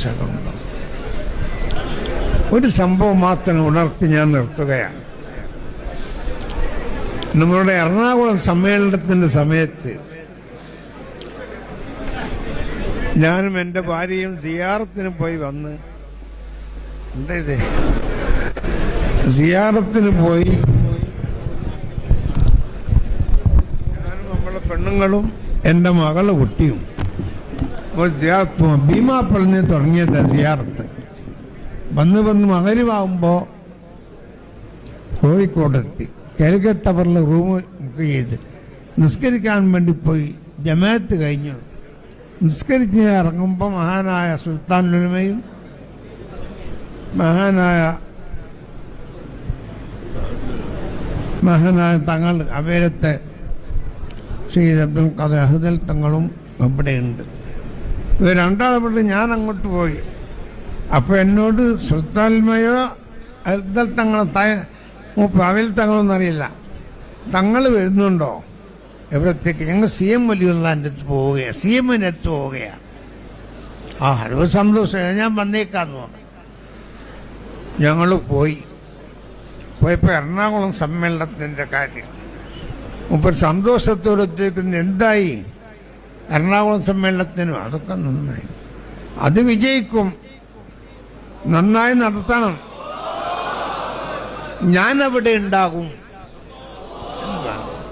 ആശകളുണ്ട്. ഒരു സംഭവം മാത്രം ഉണർത്തി ഞാൻ നിർത്തുകയാണ്. നമ്മളുടെ എറണാകുളം സമ്മേളനത്തിന്റെ സമയത്ത് ഞാനും എൻ്റെ ഭാര്യയും സിയാറത്തിന് പോയി വന്ന് സിയാറത്തിന് പോയി ഞാനും നമ്മളെ പെണ്ണുങ്ങളും എൻ്റെ മകളെ കുട്ടിയും ഭീമാപ്പള്ളിന് തുടങ്ങിയത് സിയാറത്ത്. വന്ന് മകരിവാകുമ്പോൾ കോഴിക്കോടെത്തി. കാലിക്കറ്റ് ടവറിൽ റൂം ബുക്ക് ചെയ്ത് നിസ്കരിക്കാൻ വേണ്ടി പോയി. ജമാഅത്ത് കഴിഞ്ഞു നിസ്കരിച്ച് ഇറങ്ങുമ്പോൾ മഹാനായ സുൽത്താൻ ഉലമയും മഹാനായ തങ്ങൾ അവേലത്തെ സയ്യിദ് അബ്ദുൽ ഖാദിർ അഹ്ദൽ തങ്ങളും അവിടെയുണ്ട്. ഇവർ രണ്ടാമത് ഞാൻ അങ്ങോട്ട് പോയി. അപ്പോൾ എന്നോട് സുൽത്താൻമയോ അഹ്ദൽ തങ്ങളെ അവേൽ തങ്ങളൊന്നറിയില്ല, തങ്ങൾ വരുന്നുണ്ടോ എവിടത്തേക്ക്? ഞങ്ങൾ CM വലിയുള്ളതിൻ്റെ അടുത്ത് പോവുകയാണ്, CMന്റെ അടുത്ത് പോവുകയാണ്. അത് സന്തോഷം, ഞാൻ വന്നേക്കാന്ന് പറഞ്ഞു. ഞങ്ങൾ പോയപ്പോൾ എറണാകുളം സമ്മേളനത്തിൻ്റെ കാര്യം മുപ്പർ സന്തോഷത്തോടെ ചോദിക്കുന്നു, എന്തായി എറണാകുളം സമ്മേളനത്തിനും? അതൊക്കെ നന്നായി, അത് വിജയിക്കും, നന്നായി നടത്തണം, ഞാൻ അവിടെ ഉണ്ടാകും.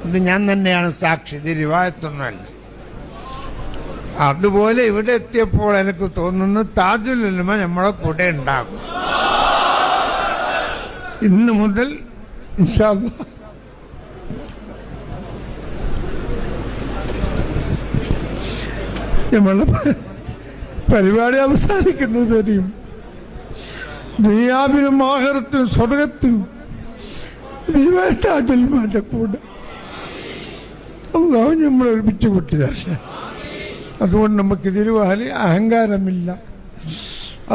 ഇത് ഞാൻ തന്നെയാണ് സാക്ഷി, ഇത് റിവായത്തൊന്നുമല്ല. അതുപോലെ ഇവിടെ എത്തിയപ്പോൾ എനിക്ക് തോന്നുന്നു താജുൽ ഉലമ നമ്മളെ കൂടെ ഉണ്ടാകും. ഇന്ന് മുതൽ ഇൻഷാ അല്ലാഹ് നമ്മളെ പരിപാടി അവസാനിക്കുന്നത് വരെയും ദുനിയാവിലും ആഖിറത്തിലും സ്വർഗത്തിലും താജുൽമാന്റെ കൂടെ അല്ലാഹു നമ്മളെ ഒരുമിച്ച് കൂട്ടി തരട്ടെ. അതുകൊണ്ട് നമുക്കിതിൽ വലിയ അഹങ്കാരമില്ല,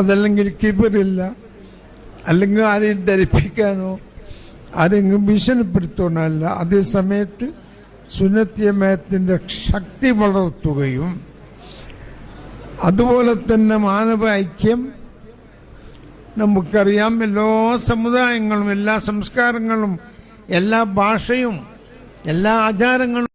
അതല്ലെങ്കിൽ കിബറില്ല, അല്ലെങ്കിൽ ആരെയും ധരിപ്പിക്കാനോ ആരെങ്കിലും ഭീഷണിപ്പെടുത്താനല്ല. അതേ സമയത്ത് സുന്നത്തിയമയത്തിൻ്റെ ശക്തി വളർത്തുകയും അതുപോലെ തന്നെ മാനവ ഐക്യം നമുക്കറിയാം. എല്ലാ സമുദായങ്ങളും എല്ലാ സംസ്കാരങ്ങളും എല്ലാ ഭാഷയും എല്ലാ ആചാരങ്ങളും